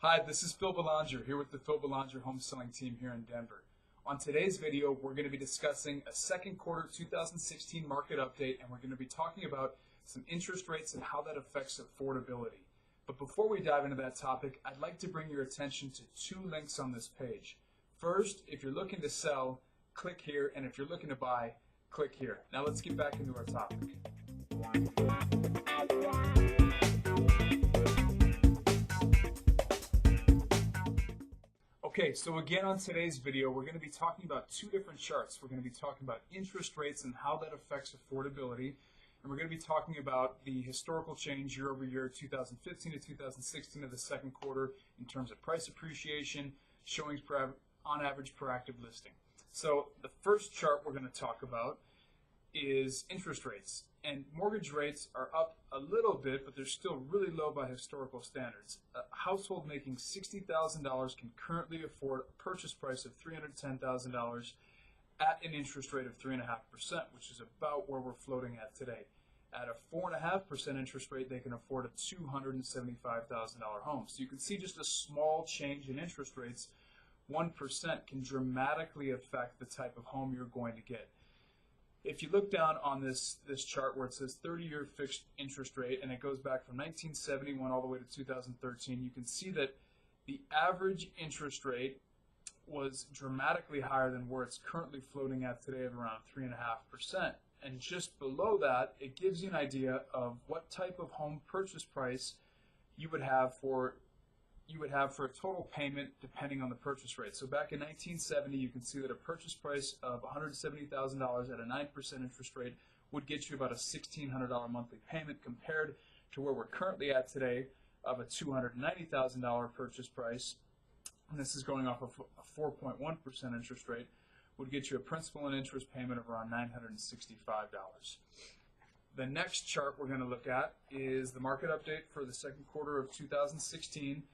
Hi, this is PhilBelonger here with the PhilBelonger home selling team here in Denver. On today's video, we're going to be discussing a second quarter 2016 market update, and we're going to be talking about some interest rates and how that affects affordability. But before we dive into that topic, I'd like to bring your attention to two links on this page. First, if you're looking to sell, click here, and if you're looking to buy, click here. Now let's get back into our topic. Okay, so again on today's video, we're going to be talking about two different charts. We're going to be talking about interest rates and how that affects affordability, and we're going to be talking about the historical change year over year, 2015 to 2016 of the second quarter in terms of price appreciation, showings on average per active listing. So the first chart we're going to talk about is interest rates, and mortgage rates are up a little bit, but they're still really low by historical standards. A household making $60,000 can currently afford a purchase price of $310,000 at an interest rate of 3.5%, which is about where we're floating at today. At a 4.5% interest rate, they can afford a $275,000 home. So you can see just a small change in interest rates, 1%, can dramatically affect the type of home you're going to get. If you look down on this chart where it says 30-year fixed interest rate, and it goes back from 1971 all the way to 2013, you can see that the average interest rate was dramatically higher than where it's currently floating at today of around 3.5%. And just below that, it gives you an idea of what type of home purchase price you would have for a total payment depending on the purchase rate. So back in 1970, you can see that a purchase price of $170,000 at a 9% interest rate would get you about a $1,600 monthly payment, compared to where we're currently at today of a $290,000 purchase price, and this is going off of a 4.1% interest rate, would get you a principal and interest payment of around $965. The next chart we're going to look at is the market update for the second quarter of 2016.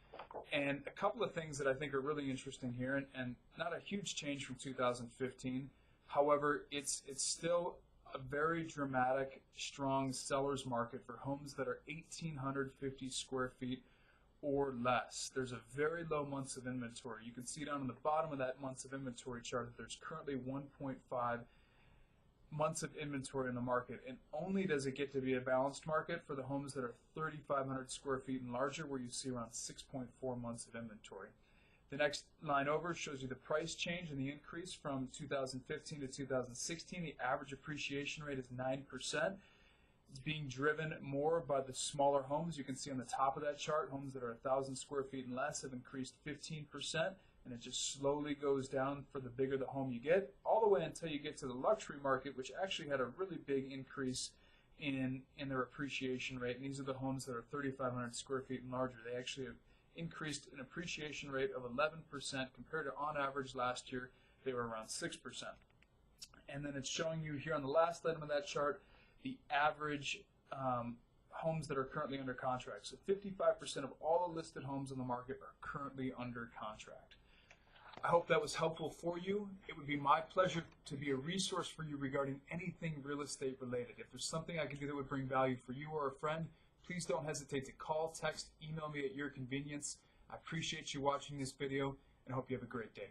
And a couple of things that I think are really interesting here, and not a huge change from 2015. However, it's still a very dramatic, strong seller's market for homes that are 1,850 square feet or less. There's a very low months of inventory. You can see down on the bottom of that months of inventory chart that there's currently 1.5 months of inventory in the market, and only does it get to be a balanced market for the homes that are 3,500 square feet and larger, where you see around 6.4 months of inventory. The next line over shows you the price change and the increase from 2015 to 2016. The average appreciation rate is 9%. It's being driven more by the smaller homes. You can see on the top of that chart, homes that are 1,000 square feet and less have increased 15%. And it just slowly goes down for the bigger the home you get, all the way until you get to the luxury market, which actually had a really big increase in their appreciation rate. And these are the homes that are 3,500 square feet and larger. They actually have increased an appreciation rate of 11% compared to, on average, last year, they were around 6%. And then it's showing you here on the last item of that chart the average homes that are currently under contract. So 55% of all the listed homes on the market are currently under contract. I hope that was helpful for you. It would be my pleasure to be a resource for you regarding anything real estate related. If there's something I can do that would bring value for you or a friend, please don't hesitate to call, text, email me at your convenience. I appreciate you watching this video, and I hope you have a great day.